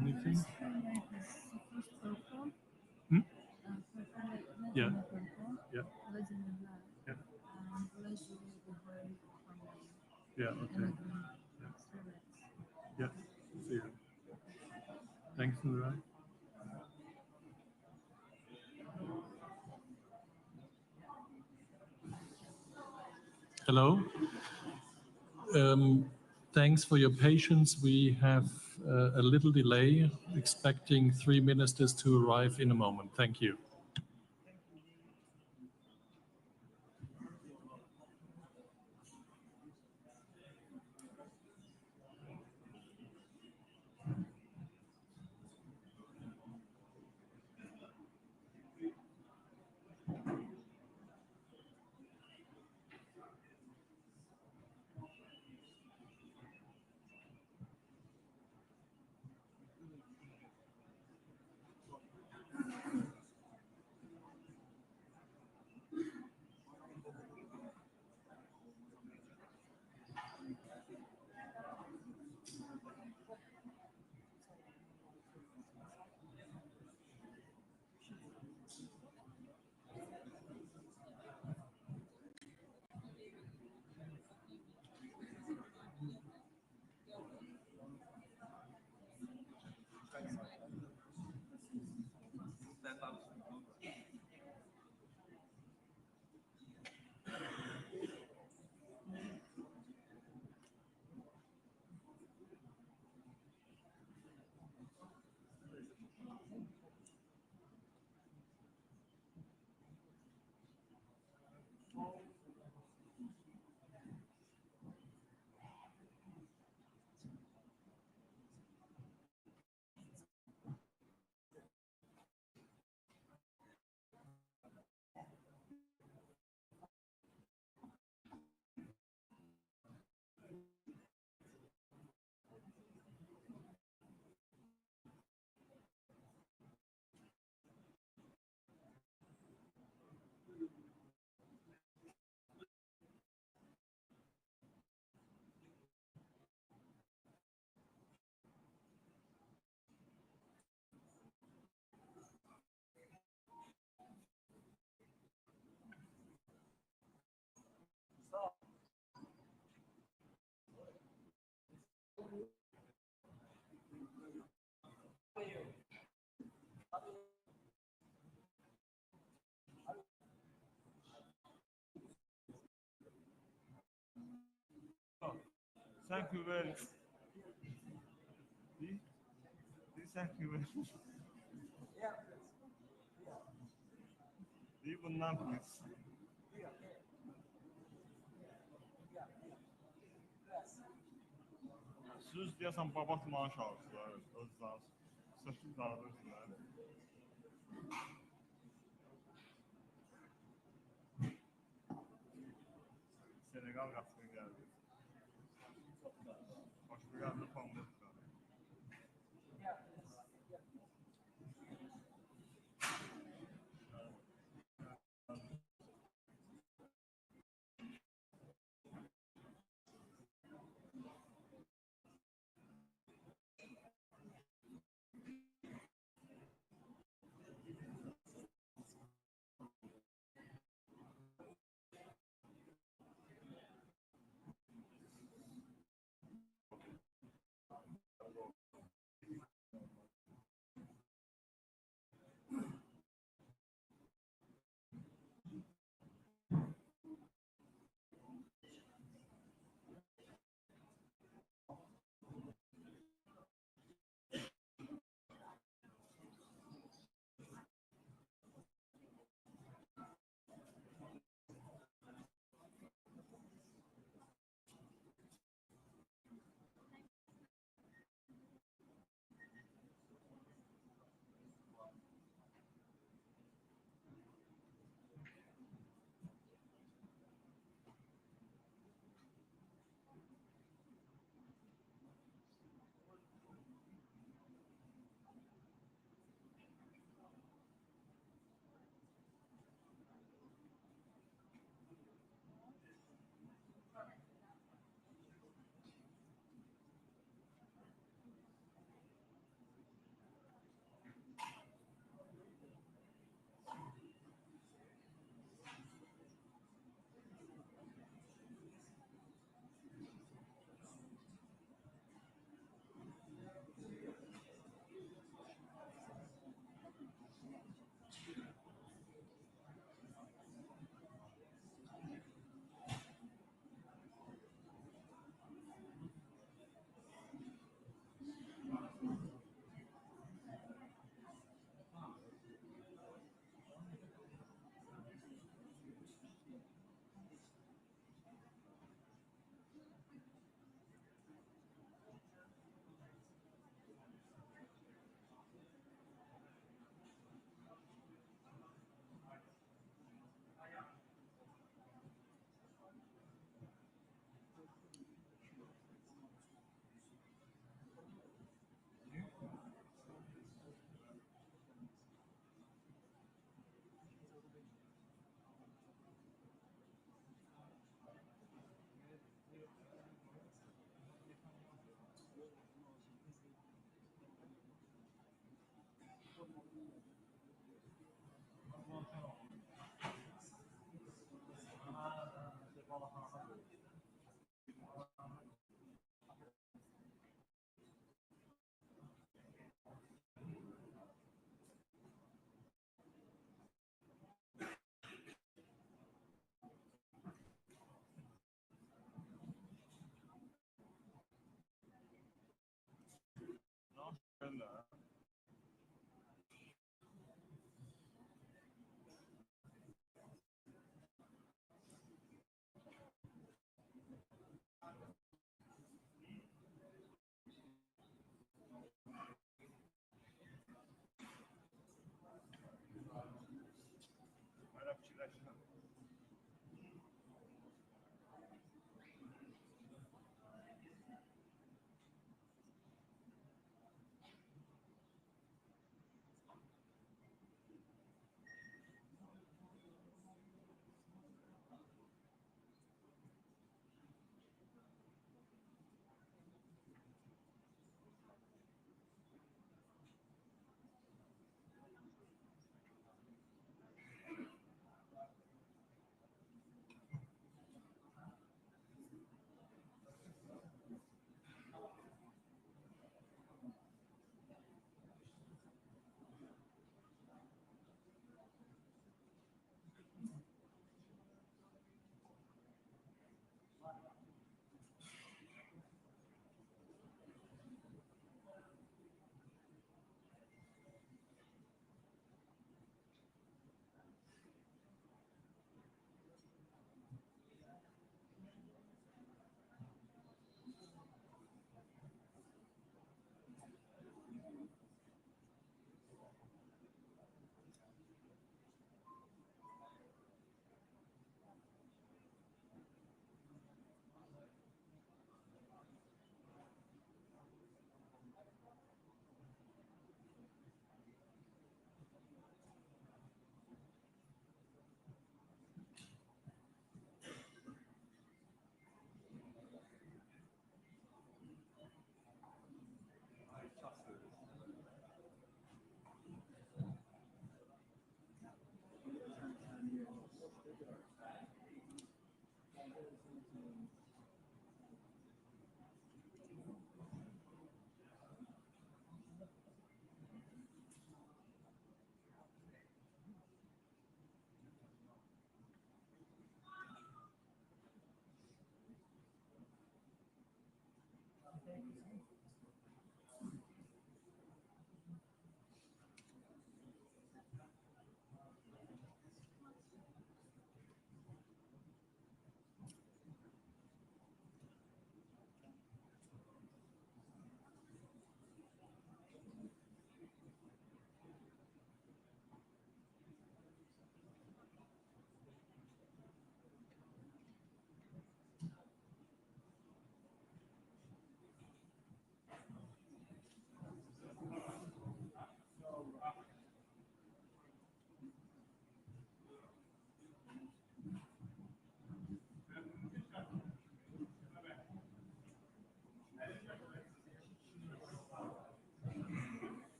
Anything? Hmm? Yeah. Yeah. Yeah. Yeah. Okay. Yeah. Yeah. See you. Thanks, Nura. Hello. Thanks for your patience. We have a little delay, expecting 3 ministers to arrive in a moment. Thank you. Thank you very much. Thank you very much. Bundan please. Siz deyəsən babat maaş alırsınız, özünüz 8 alırsınız. Senegal qapısına gəldi. Başqa gəldi, Pamuk.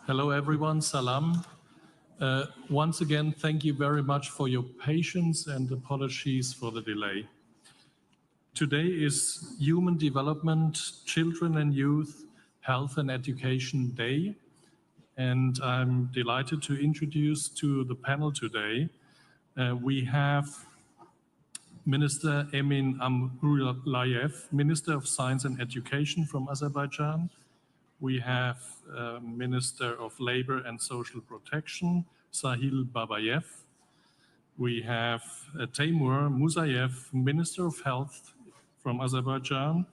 Hello everyone, salam. Once again, thank you very much for your patience and apologies for the delay. Today is Human Development, Children and Youth, Health and Education Day, and I'm delighted to introduce to the panel today. We have Minister Emin Amrullayev, Minister of Science and Education from Azerbaijan. We have Minister of Labor and Social Protection, Sahil Babayev. We have Teymur Musayev, Minister of Health from Azerbaijan.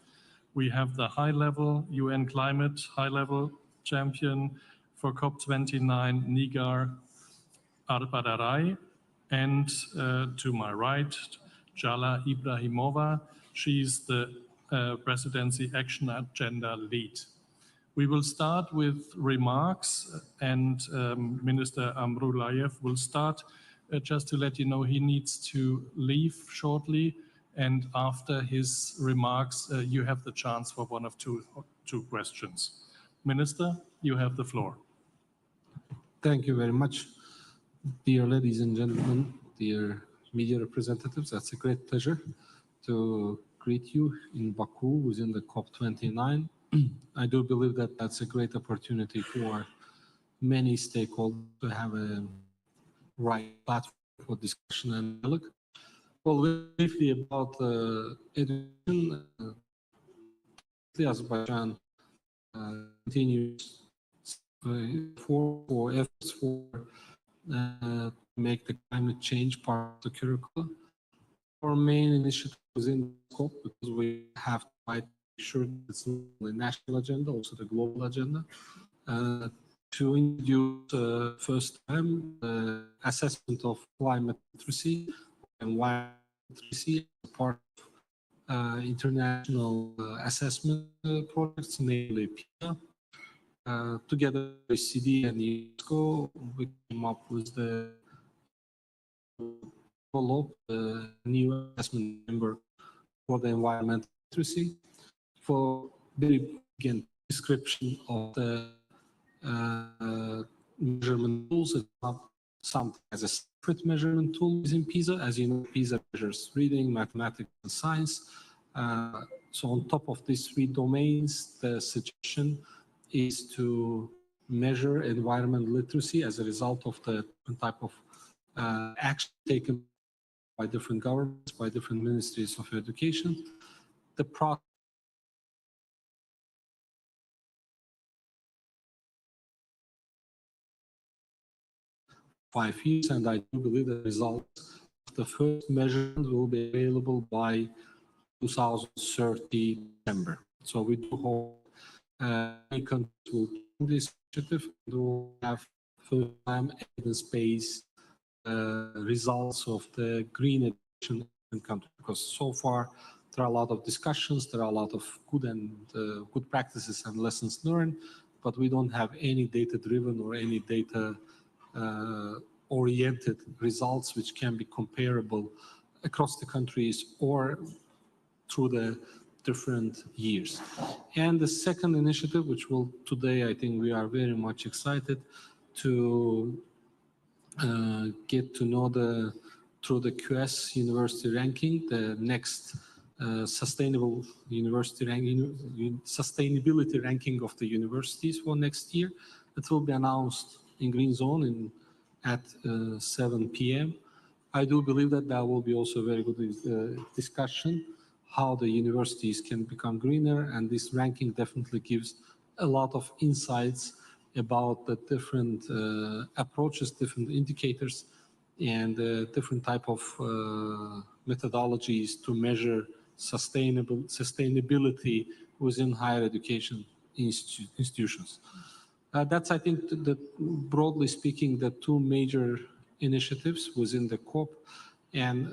We have the high-level UN Climate High-Level Champion for COP29, Nigar Arbadaray. And to my right, Jala Ibrahimova. She's the Presidency Action Agenda Lead. We will start with remarks, and Minister Amrullayev will start. Just to let you know, he needs to leave shortly, and after his remarks, you have the chance for one of two questions. Minister, you have the floor. Thank you very much. Dear ladies and gentlemen, dear media representatives, that's a great pleasure to greet you in Baku within the COP29. I do believe that that's a great opportunity for many stakeholders to have a right platform for discussion and dialogue. Well, briefly about education, Azerbaijan continues for efforts for make the climate change part of the curriculum. Our main initiative within the scope, because we have to make sure that it's not only the national agenda, also the global agenda, to introduce first time assessment of climate literacy and environmental literacy as part of international assessment projects, namely PISA. Together with CD and UNESCO, we came up with the develop a new assessment framework for the environmental literacy. For very again description of the measurement tools, it's not something as a separate measurement tool within PISA. As you know, PISA measures reading, mathematics, and science. So on top of these three domains, the suggestion is to measure environmental literacy as a result of the different type of action taken by different governments, by different ministries of education. The process 5 years, and I do believe the results of the first measurement will be available by 2030 December. So we do hope Many countries will join this initiative and will have first-time evidence-based results of the green education in country. Because so far there are a lot of discussions, there are a lot of good practices and lessons learned, but we don't have any data-driven or any data-oriented results which can be comparable across the countries or through the different years. And the second initiative, which will today, I think we are very much excited to get to know through the QS university ranking, the next sustainable university ranking, sustainability ranking of the universities for next year. It will be announced in Green Zone at 7 p.m. I do believe that that will be also a very good discussion, how the universities can become greener, and this ranking definitely gives a lot of insights about the different approaches, different indicators, and different type of methodologies to measure sustainability within higher education institutions. That's, I think, broadly speaking, the two major initiatives within the COP. And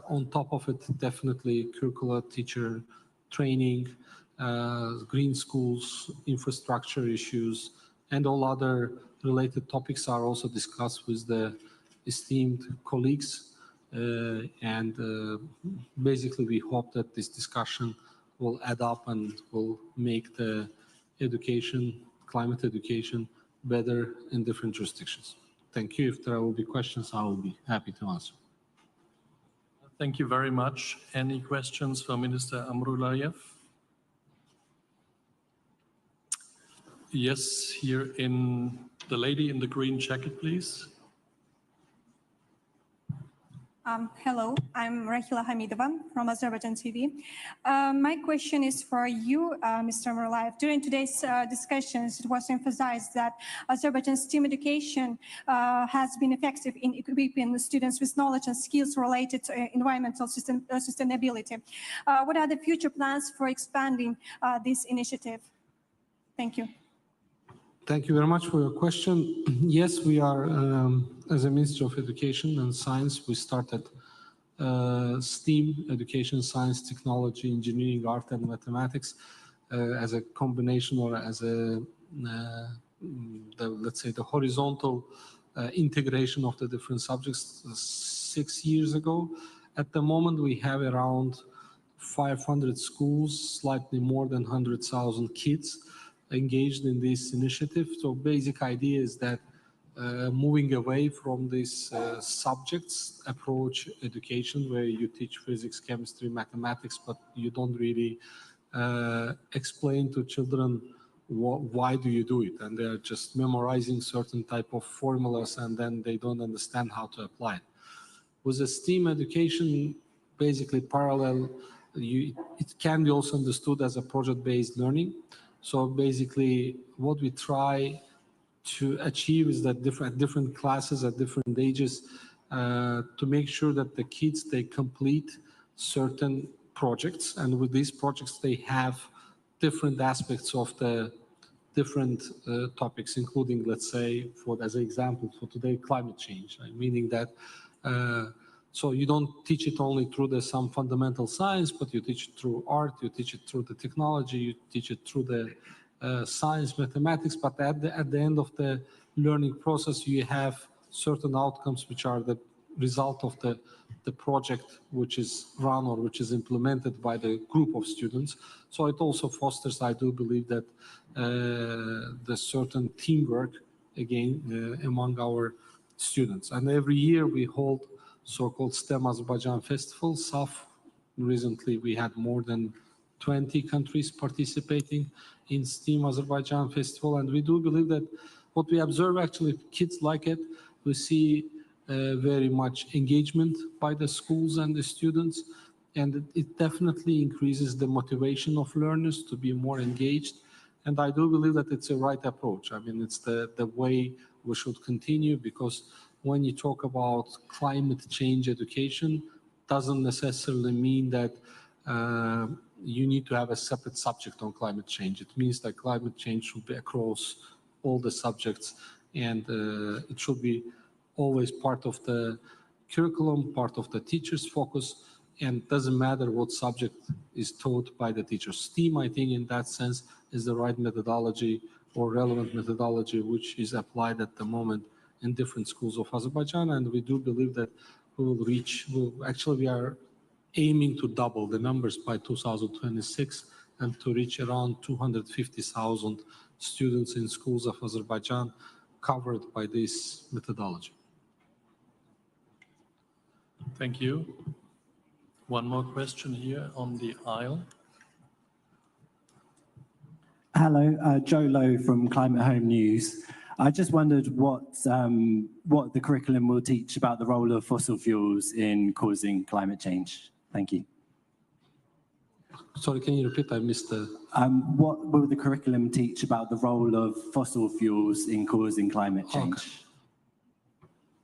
on top of it, definitely curricula, teacher training, green schools, infrastructure issues, and all other related topics are also discussed with the esteemed colleagues. Basically, we hope that this discussion will add up and will make the education, climate education, better in different jurisdictions. Thank you. If there will be questions, I will be happy to answer. Thank you very much. Any questions for Minister Amrullayev? Yes, here in the lady in the green jacket, please. Hello, I'm Rahila Hamidova from Azerbaijan TV. My question is for you, Mr. Amrullayev. During today's discussions, it was emphasized that Azerbaijan's STEAM education has been effective in equipping the students with knowledge and skills related to environmental sustainability. What are the future plans for expanding this initiative? Thank you. Thank you very much for your question. Yes, we are, as a Ministry of Education and Science, we started STEAM, education, science, technology, engineering, art, and mathematics as a combination or as a, let's say, the horizontal integration of the different subjects 6 years ago. At the moment, we have around 500 schools, slightly more than 100,000 kids engaged in this initiative. So basic idea is that moving away from this subjects approach education where you teach physics, chemistry, mathematics, but you don't really explain to children why do you do it, and they're just memorizing certain type of formulas and then they don't understand how to apply it. With the STEAM education, basically parallel, it can be also understood as a project-based learning. So basically, what we try to achieve is that different classes at different ages to make sure that the kids, they complete certain projects. And with these projects, they have different aspects of the different topics, including, let's say, as an example, for today, climate change, meaning that so you don't teach it only through some fundamental science, but you teach it through art, you teach it through the technology, you teach it through the science, mathematics, but at the end of the learning process, you have certain outcomes which are the result of the project which is run or which is implemented by the group of students. So it also fosters, I do believe, that the certain teamwork, again, among our students. And every year we hold so-called STEM Azerbaijan Festival, SAF. Recently, we had more than 20 countries participating in STEAM Azerbaijan Festival. And we do believe that what we observe, actually, kids like it. We see very much engagement by the schools and the students. And it definitely increases the motivation of learners to be more engaged. And I do believe that it's a right approach. I mean, it's the way we should continue, because when you talk about climate change education, doesn't necessarily mean that you need to have a separate subject on climate change. It means that climate change should be across all the subjects, and it should be always part of the curriculum, part of the teacher's focus, and it doesn't matter what subject is taught by the teacher. STEAM, I think, in that sense, is the right methodology or relevant methodology, which is applied at the moment in different schools of Azerbaijan, and we do believe that we will reach, actually we are aiming to double the numbers by 2026 and to reach around 250,000 students in schools of Azerbaijan covered by this methodology. Thank you. One more question here on the aisle. Hello, Joe Lowe from Climate Home News. I just wondered what the curriculum will teach about the role of fossil fuels in causing climate change. Thank you. Sorry, can you repeat? I missed the... What will the curriculum teach about the role of fossil fuels in causing climate change? Okay.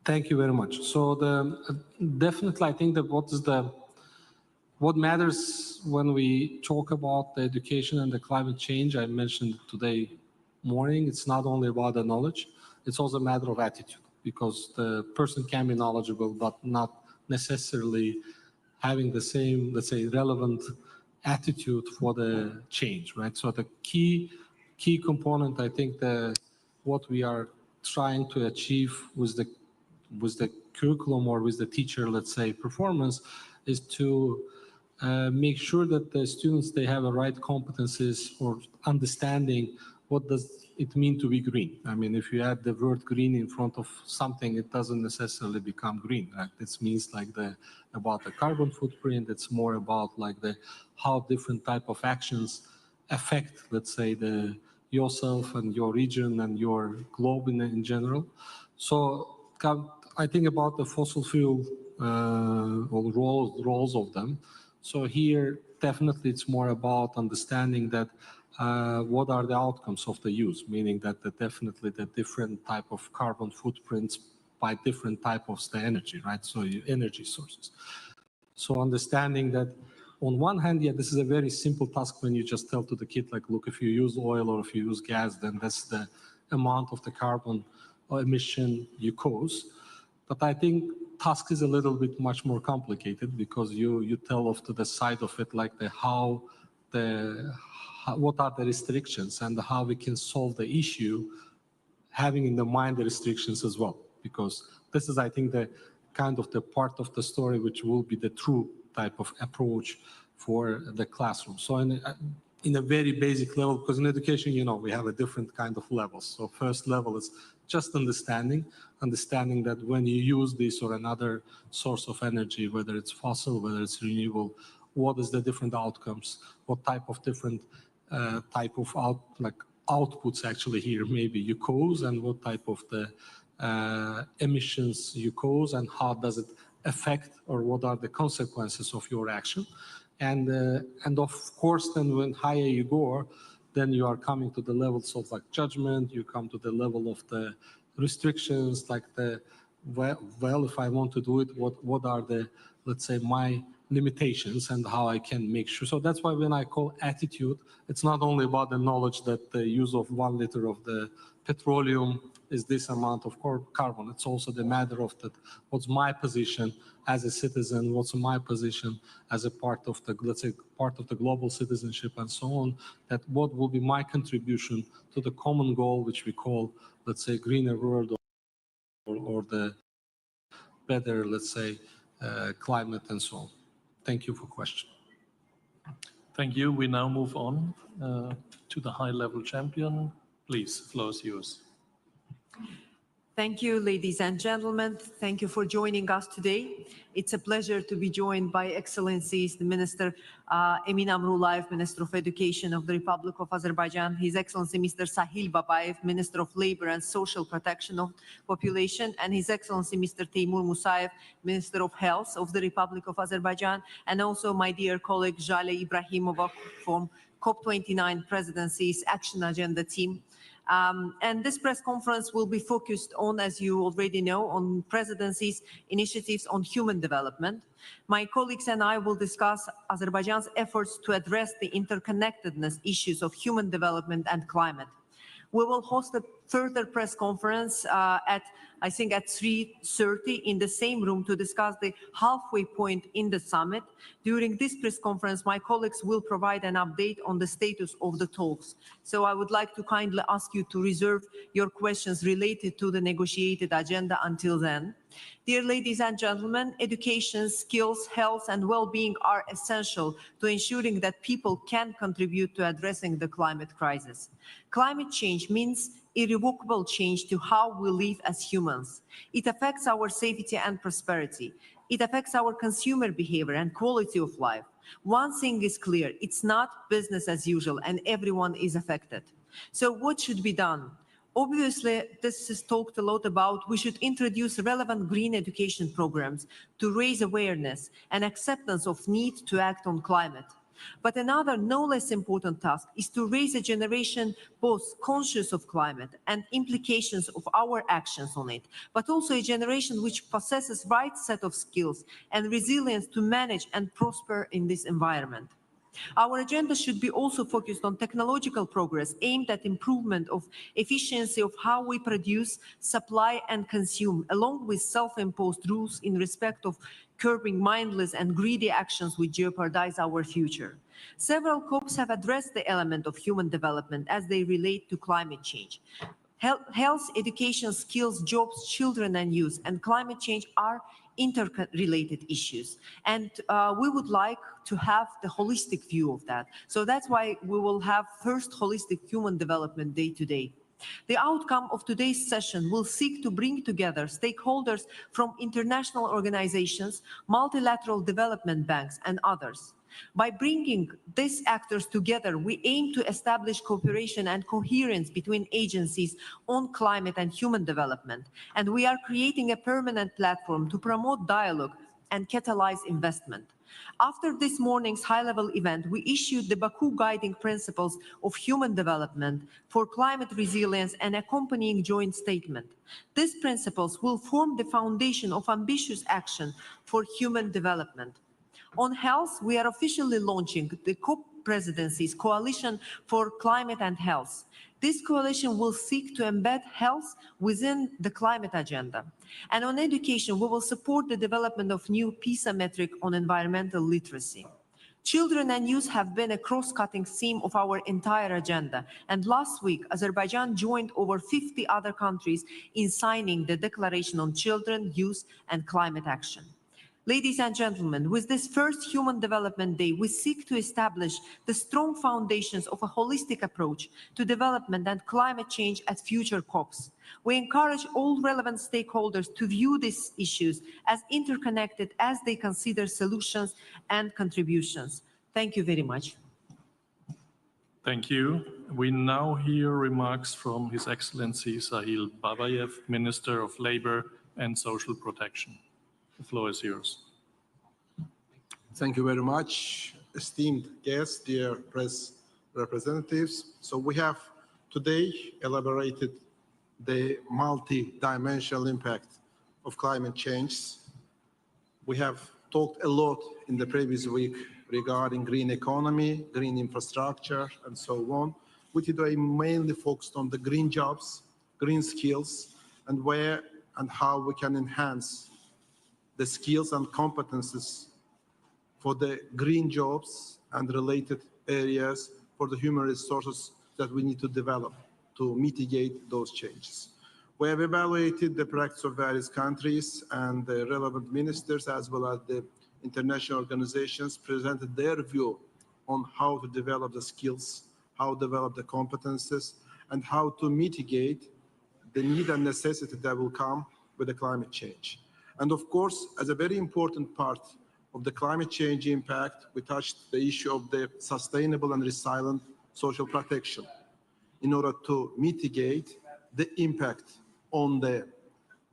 Thank you very much. So definitely, I think that what matters when we talk about the education and the climate change, I mentioned today morning, it's not only about the knowledge, it's also a matter of attitude, because the person can be knowledgeable, but not necessarily having the same, let's say, relevant attitude for the change, right? So the key component, I think, what we are trying to achieve with the curriculum or with the teacher, let's say, performance, is to make sure that the students, they have the right competencies for understanding what does it mean to be green. I mean, if you add the word green in front of something, it doesn't necessarily become green, right? It means like about the carbon footprint. It's more about like how different type of actions affect, let's say, yourself and your region and your globe in general. So I think about the fossil fuel or roles of them. So here, definitely, it's more about understanding that what are the outcomes of the use, meaning that definitely the different type of carbon footprints by different type of the energy, right? So energy sources. So understanding that on one hand, yeah, this is a very simple task when you just tell to the kid, like, look, if you use oil or if you use gas, then that's the amount of the carbon emission you cause. But I think task is a little bit much more complicated, because you tell off to the side of it, like what are the restrictions and how we can solve the issue, having in the mind the restrictions as well. Because this is, I think, the kind of the part of the story which will be the true type of approach for the classroom. So in a very basic level, because in education, you know, we have a different kind of levels. So first level is just understanding that when you use this or another source of energy, whether it's fossil, whether it's renewable, what is the different outcomes, what type of different outputs actually here maybe you cause, and what type of the emissions you cause, and how does it affect, or what are the consequences of your action. And of course, then when higher you go, then you are coming to the levels of like judgment, you come to the level of the restrictions, like well, if I want to do it, what are the, let's say, my limitations and how I can make sure. So that's why when I call attitude, it's not only about the knowledge that the use of 1 liter of the petroleum is this amount of carbon. It's also the matter of that, what's my position as a citizen, what's my position as a part of the, let's say, part of the global citizenship and so on, that what will be my contribution to the common goal, which we call, let's say, greener world or the better, let's say, climate and so on. Thank you for question. Thank you. We now move on to the high-level champion. Please, the floor is yours. Thank you, ladies and gentlemen. Thank you for joining us today. It's a pleasure to be joined by Excellencies, the Minister Emin Amrullayev, Minister of Education of the Republic of Azerbaijan, His Excellency Mr. Sahil Babayev, Minister of Labor and Social Protection of Population, and His Excellency Mr. Teymur Musayev, Minister of Health of the Republic of Azerbaijan, and also my dear colleague Jale Ibrahimova from COP29 Presidency's Action Agenda team. And this press conference will be focused on, as you already know, on presidency's initiatives on human development. My colleagues and I will discuss Azerbaijan's efforts to address the interconnectedness issues of human development and climate. We will host a further press conference I think at 3:30 in the same room to discuss the halfway point in the summit. During this press conference, my colleagues will provide an update on the status of the talks. So I would like to kindly ask you to reserve your questions related to the negotiated agenda until then. Dear ladies and gentlemen, education, skills, health and well-being are essential to ensuring that people can contribute to addressing the climate crisis. Climate change means irrevocable change to how we live as humans. It affects our safety and prosperity. It affects our consumer behavior and quality of life. One thing is clear, it's not business as usual and everyone is affected. So what should be done? Obviously, this is talked a lot about. We should introduce relevant green education programs to raise awareness and acceptance of need to act on climate. But another no less important task is to raise a generation both conscious of climate and implications of our actions on it, but also a generation which possesses right set of skills and resilience to manage and prosper in this environment. Our agenda should be also focused on technological progress aimed at improvement of efficiency of how we produce, supply and consume, along with self-imposed rules in respect of curbing mindless and greedy actions which jeopardize our future. Several COPs have addressed the element of human development as they relate to climate change. Health, education, skills, jobs, children and youth, and climate change are interrelated issues. And we would like to have the holistic view of that. So that's why we will have first Holistic Human Development Day today. The outcome of today's session will seek to bring together stakeholders from international organizations, multilateral development banks, and others. By bringing these actors together, we aim to establish cooperation and coherence between agencies on climate and human development. And we are creating a permanent platform to promote dialogue and catalyze investment. After this morning's high-level event, we issued the Baku Guiding Principles of Human Development for Climate Resilience and accompanying joint statement. These principles will form the foundation of ambitious action for human development. On health, we are officially launching the COP presidency's Coalition for Climate and Health. This coalition will seek to embed health within the climate agenda. And on education, we will support the development of new PISA metric on environmental literacy. Children and youth have been a cross-cutting theme of our entire agenda. And last week, Azerbaijan joined over 50 other countries in signing the Declaration on Children, Youth and Climate Action. Ladies and gentlemen, with this first Human Development Day, we seek to establish the strong foundations of a holistic approach to development and climate change at future COPs. We encourage all relevant stakeholders to view these issues as interconnected as they consider solutions and contributions. Thank you very much. Thank you. We now hear remarks from His Excellency Sahil Babayev, Minister of Labor and Social Protection. The floor is yours. Thank you very much, esteemed guests, dear press representatives. So we have today elaborated the multi-dimensional impact of climate change. We have talked a lot in the previous week regarding green economy, green infrastructure, and so on. We today mainly focused on the green jobs, green skills, and where and how we can enhance the skills and competences for the green jobs and related areas for the human resources that we need to develop to mitigate those changes. We have evaluated the practice of various countries, and the relevant ministers as well as the international organizations presented their view on how to develop the skills, how to develop the competences, and how to mitigate the need and necessity that will come with the climate change. And of course, as a very important part of the climate change impact, we touched the issue of the sustainable and resilient social protection in order to mitigate the impact on the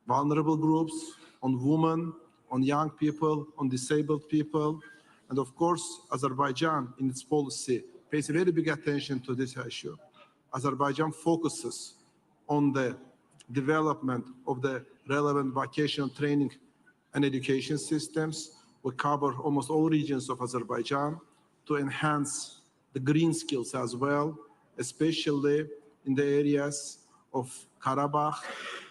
vulnerable groups, on women, on young people, on disabled people. And of course, Azerbaijan in its policy pays very big attention to this issue. Azerbaijan focuses on the development of the relevant vocational training and education systems. We cover almost all regions of Azerbaijan to enhance the green skills as well, especially in the areas of Karabakh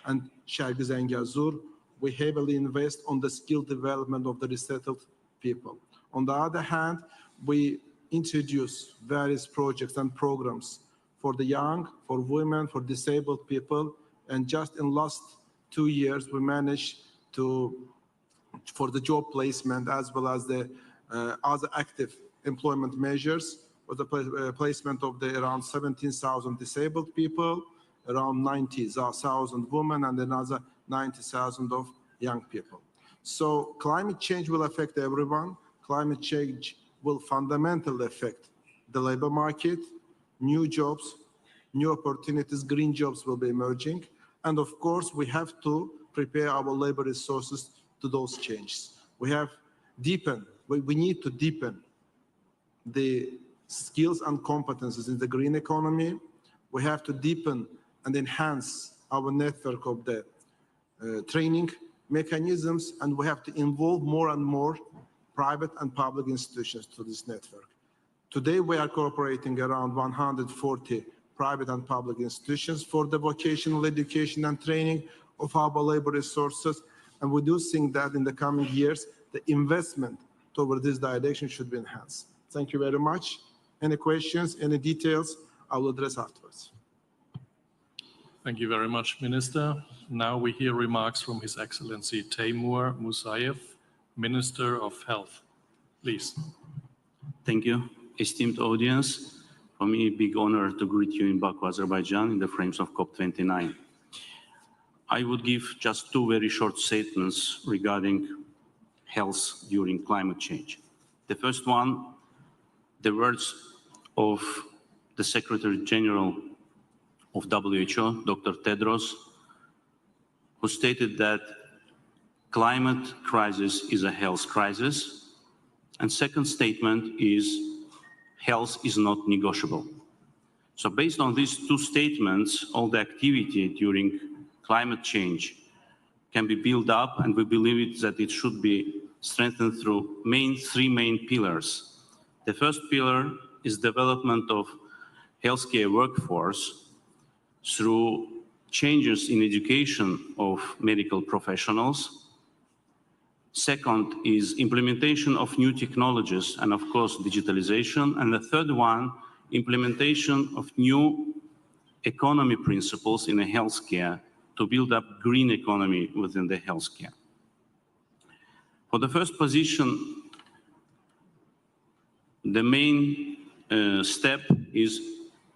and Sharq Zangezur. We heavily invest on the skill development of the resettled people. On the other hand, we introduce various projects and programs for the young, for women, for disabled people. And just in last 2 years, we managed to, for the job placement as well as the other active employment measures, for the placement of the around 17,000 disabled people, around 90,000 women, and another 90,000 of young people. So climate change will affect everyone. Climate change will fundamentally affect the labor market, new jobs, new opportunities, green jobs will be emerging. And of course, we have to prepare our labor resources to those changes. We need to deepen the skills and competences in the green economy. We have to deepen and enhance our network of the training mechanisms, and we have to involve more and more private and public institutions to this network. Today, we are cooperating around 140 private and public institutions for the vocational education and training of our labor resources. And we do think that in the coming years, the investment toward this direction should be enhanced. Thank you very much. Any questions, any details, I will address afterwards. Thank you very much, Minister. Now we hear remarks from His Excellency Teymur Musayev, Minister of Health. Please. Thank you, esteemed audience. For me, a big honor to greet you in Baku, Azerbaijan, in the frames of COP29. I would give just 2 very short statements regarding health during climate change. The first one, the words of the Secretary General of WHO, Dr. Tedros, who stated that climate crisis is a health crisis. And second statement is health is not negotiable. So based on these 2 statements, all the activity during climate change can be built up, and we believe that it should be strengthened through 3 main pillars. The first pillar is development of healthcare workforce through changes in education of medical professionals. Second is implementation of new technologies and, of course, digitalization. And the third one, implementation of new economy principles in the healthcare to build up green economy within the healthcare. For the first position, the main step is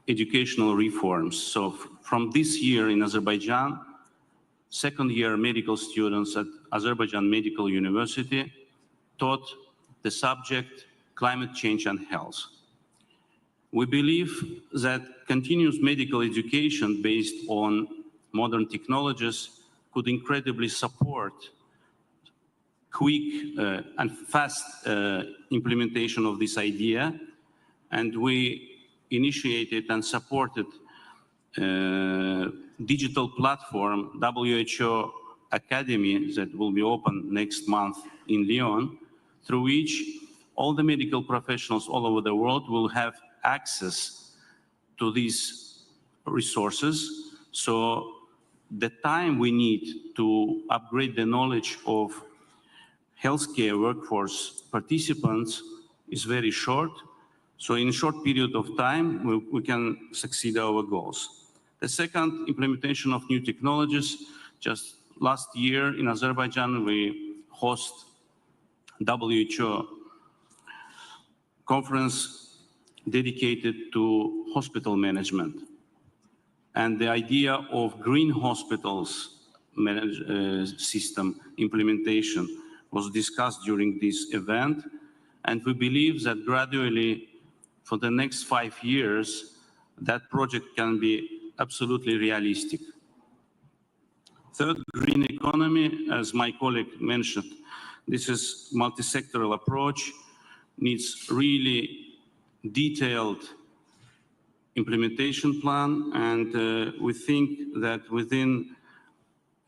educational reforms. So from this year in Azerbaijan, second-year medical students at Azerbaijan Medical University taught the subject climate change and health. We believe that continuous medical education based on modern technologies could incredibly support quick and fast implementation of this idea. And we initiated and supported digital platform, WHO Academy, that will be open next month in Lyon, through which all the medical professionals all over the world will have access to these resources. So the time we need to upgrade the knowledge of healthcare workforce participants is very short. So in a short period of time, we can succeed our goals. The second, implementation of new technologies. Just last year in Azerbaijan, we host WHO conference dedicated to hospital management. And the idea of green hospitals system implementation was discussed during this event. And we believe that gradually, for the next 5 years, that project can be absolutely realistic. Third, green economy, as my colleague mentioned, this is multi-sectoral approach, needs really detailed implementation plan, and we think that within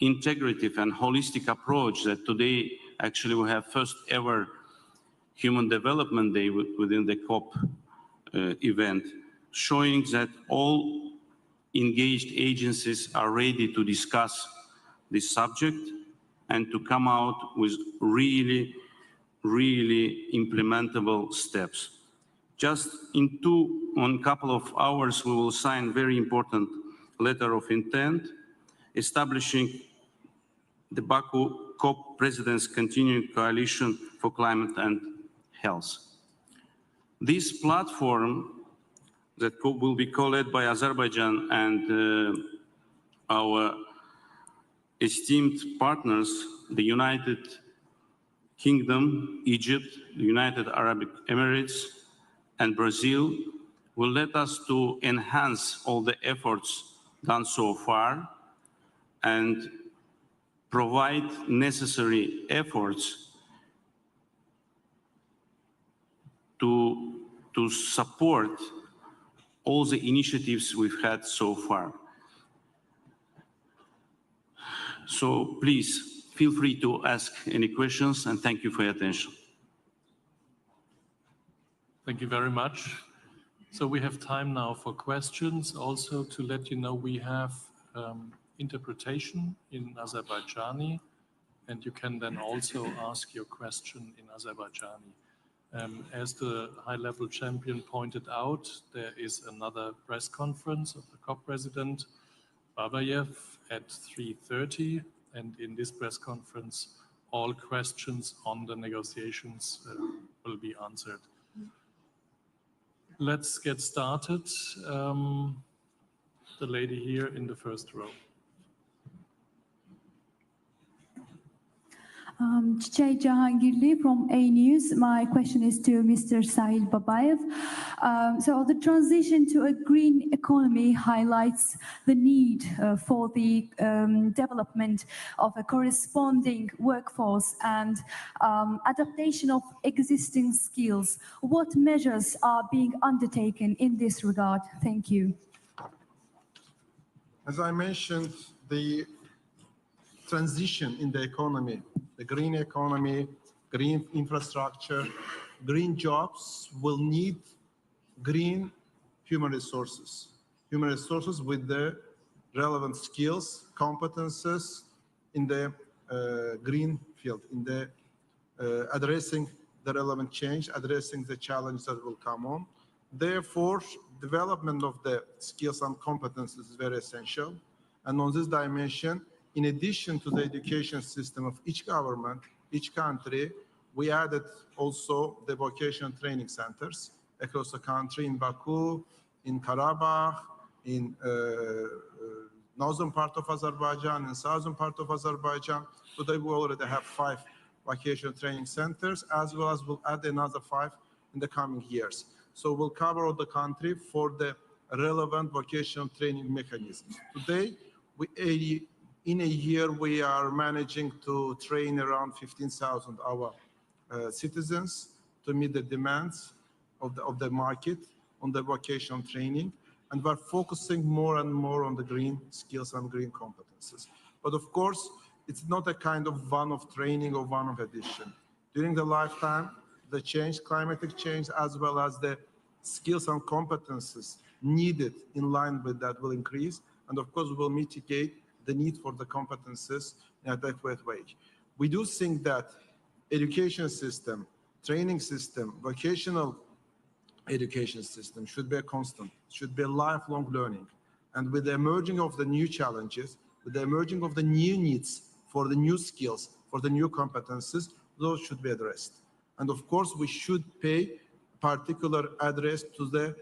integrative and holistic approach that today actually we have first ever Human Development Day within the COP event, showing that all engaged agencies are ready to discuss this subject and to come out with really implementable steps. Just in a couple of hours, we will sign very important letter of intent establishing the Baku COP President's Continuing Coalition for Climate and Health. This platform that will be co-led by Azerbaijan and our esteemed partners, the United Kingdom, Egypt, the United Arab Emirates, and Brazil, will let us to enhance all the efforts done so far and provide necessary efforts to support all the initiatives we've had so far. So please feel free to ask any questions, and thank you for your attention. Thank you very much. So we have time now for questions. Also to let you know, we have interpretation in Azerbaijani, and you can then also ask your question in Azerbaijani. As the high-level champion pointed out, there is another press conference of the COP president, Babayev, at 3:30, and in this press conference, all questions on the negotiations will be answered. Let's get started. The lady here in the first row. Çiçek Cahangirli from A News. My question is to Mr. Sahil Babayev. So the transition to a green economy highlights the need for the development of a corresponding workforce and adaptation of existing skills. What measures are being undertaken in this regard? Thank you. As I mentioned, the transition in the economy, the green economy, green infrastructure, green jobs will need green human resources with the relevant skills, competences in the green field, in the addressing the relevant change, addressing the challenge that will come on. Therefore, development of the skills and competences is very essential. And on this dimension, in addition to the education system of each government, each country, we added also the vocational training centers across the country in Baku, in Karabakh, in northern part of Azerbaijan, and southern part of Azerbaijan. Today we already have 5 vocational training centers, as well as we'll add another 5 in the coming years. So we'll cover all the country for the relevant vocational training mechanisms. Today, in a year, we are managing to train around 15,000 our citizens to meet the demands of the market on the vocational training. And we're focusing more and more on the green skills and green competences. But of course, it's not a kind of one-off training or one-off addition. During the lifetime, the change, climatic change, as well as the skills and competences needed in line with that will increase. And of course, we'll mitigate the need for the competences in a adequate way. We do think that education system, training system, vocational education system should be a constant, should be a lifelong learning. And with the emerging of the new challenges, with the emerging of the new needs for the new skills, for the new competences, those should be addressed. And of course, we should pay particular address to the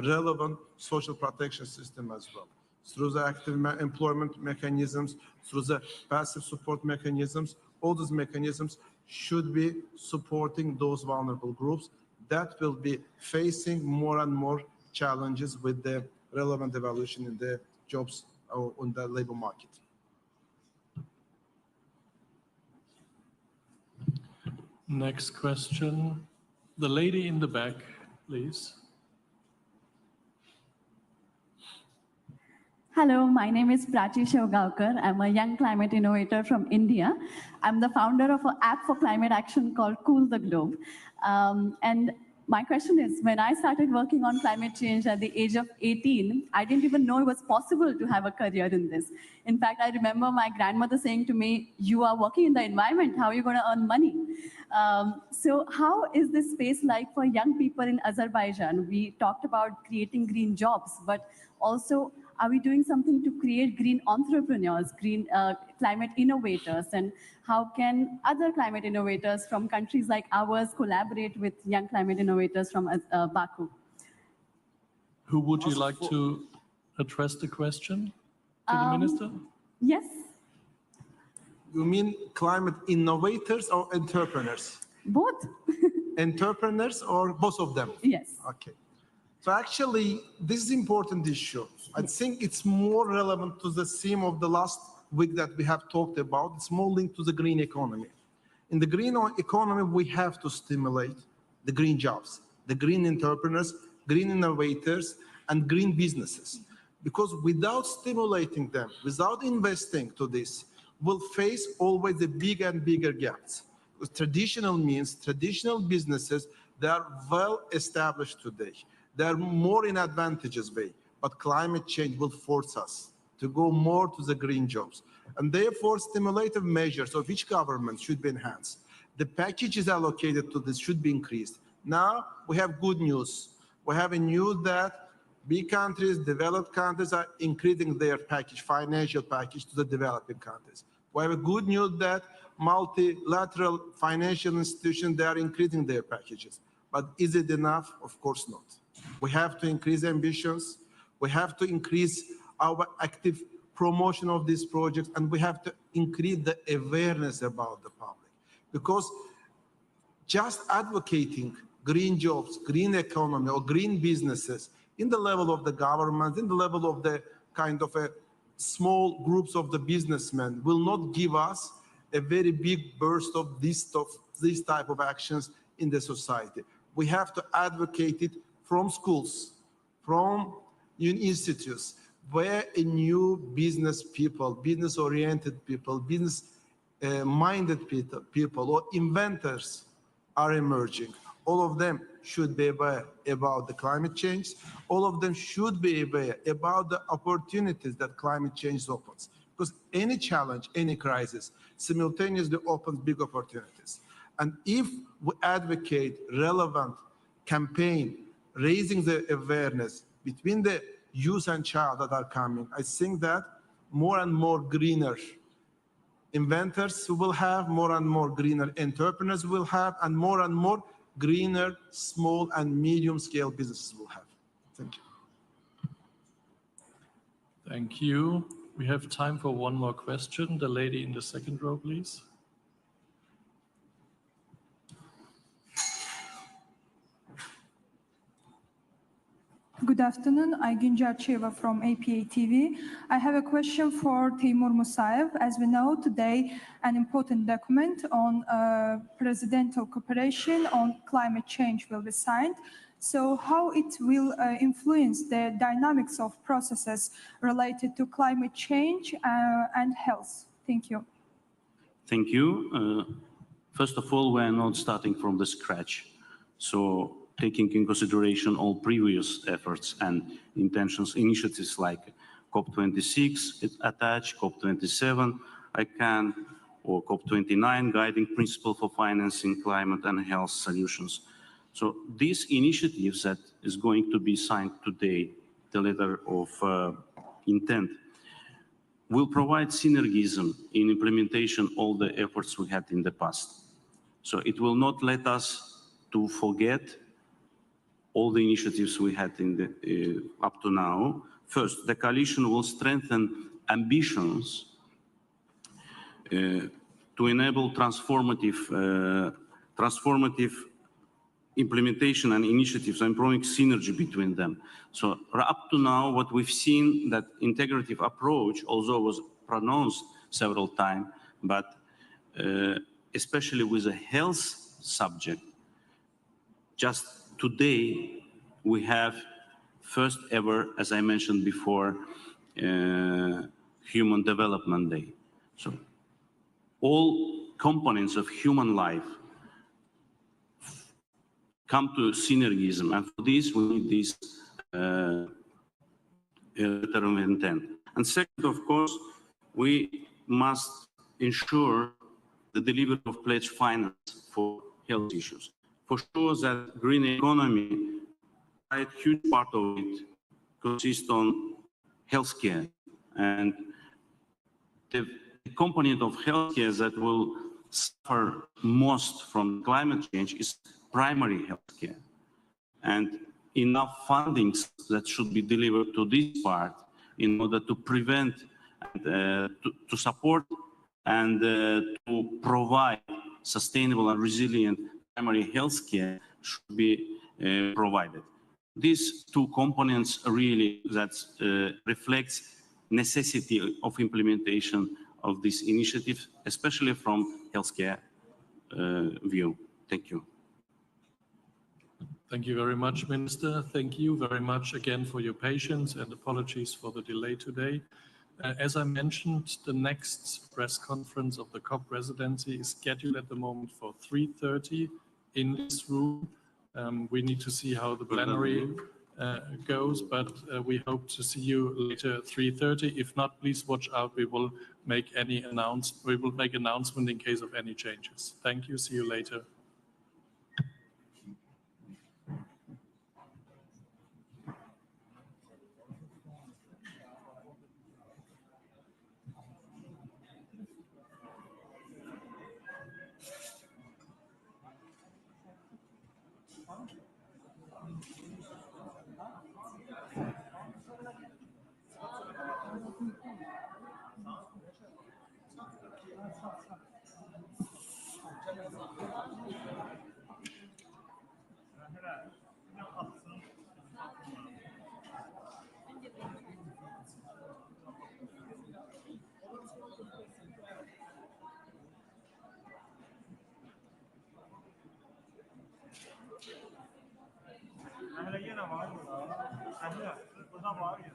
relevant social protection system as well, through the active employment mechanisms, through the passive support mechanisms. All these mechanisms should be supporting those vulnerable groups that will be facing more and more challenges with the relevant evolution in the jobs on the labor market. Next question. The lady in the back, please. Hello, my name is Prachi Shivgaonkar. I'm a young climate innovator from India. I'm the founder of an app for climate action called Cool the Globe. And my question is, when I started working on climate change at the age of 18, I didn't even know it was possible to have a career in this. In fact, I remember my grandmother saying to me, you are working in the environment, how are you going to earn money? So how is this space like for young people in Azerbaijan? We talked about creating green jobs, but also are we doing something to create green entrepreneurs, green climate innovators, and how can other climate innovators from countries like ours collaborate with young climate innovators from Baku? Who would you like to address the question to the minister? Yes, You mean climate innovators or entrepreneurs? both. Entrepreneurs or both of them? Yes. Okay. So actually, this is an important issue. I think it's more relevant to the theme of the last week that we have talked about. It's more linked to the green economy. In the green economy, we have to stimulate the green jobs, the green entrepreneurs, green innovators, and green businesses. Because without stimulating them, without investing to this, we'll face always the bigger and bigger gaps. Because traditional means, traditional businesses, they are well established today. They are more in advantageous way, but climate change will force us to go more to the green jobs. And therefore, stimulative measures of each government should be enhanced. The packages allocated to this should be increased. Now, we have good news. We have a news that big countries, developed countries are increasing their package, financial package to the developing countries. We have a good news that multilateral financial institutions, they are increasing their packages. But is it enough? Of course not. We have to increase ambitions. We have to increase our active promotion of these projects, and we have to increase the awareness about the public. Because just advocating green jobs, green economy, or green businesses in the level of the government, in the level of the kind of a small groups of the businessmen will not give us a very big burst of this type of actions in the society. We have to advocate it from schools, from institutes, where a new business people, business-oriented people, business-minded people, or inventors are emerging. All of them should be aware about the climate change. All of them should be aware about the opportunities that climate change opens. Because any challenge, any crisis, simultaneously opens big opportunities. And if we advocate relevant campaign, raising the awareness between the youth and child that are coming, I think that more and more greener inventors will have, more and more greener entrepreneurs will have, and more greener small and medium scale businesses will have. Thank you. Thank you. We have time for one more question. The lady in the second row, please. Good afternoon. Aygün Cerçeva from APA TV. I have a question for Timur Musayev. As we know, today an important document on presidential cooperation on climate change will be signed. So how it will influence the dynamics of processes related to climate change and health? Thank you. Thank you. First of all, we're not starting from the scratch. So taking in consideration all previous efforts and intentions, initiatives like COP26 attached, COP27 ICANN, or COP29 guiding principle for financing climate and health solutions. So these initiatives that is going to be signed today, the letter of intent, will provide synergism in implementation all the efforts we had in the past. So it will not let us to forget all the initiatives we had in the, up to now. First, the coalition will strengthen ambitions to enable transformative implementation and initiatives, improving synergy between them. So up to now, what we've seen, that integrative approach, although was pronounced several times, but especially with a health subject, just today we have first ever, as I mentioned before, Human Development Day. So all components of human life come to synergism, and for this we need this letter of intent. And second, of course, we must ensure the delivery of pledged finance for health issues. For sure that green economy, a huge part of it consists on healthcare, and the component of healthcare that will suffer most from climate change is primary healthcare. And enough fundings that should be delivered to this part in order to prevent and to support and to provide sustainable and resilient primary health care should be provided. These two components really that reflects necessity of implementation of this initiative, especially from healthcare view. Thank you. Thank you very much, Minister. Thank you very much again for your patience and apologies for the delay today. As I mentioned, the next press conference of the COP presidency is scheduled at the moment for 3:30 in this room. We need to see how the plenary goes, but we hope to see you later at 3:30. If not, please watch out. We will make announcement in case of any changes. Thank you. See you later. yine var mı? Burada var yine.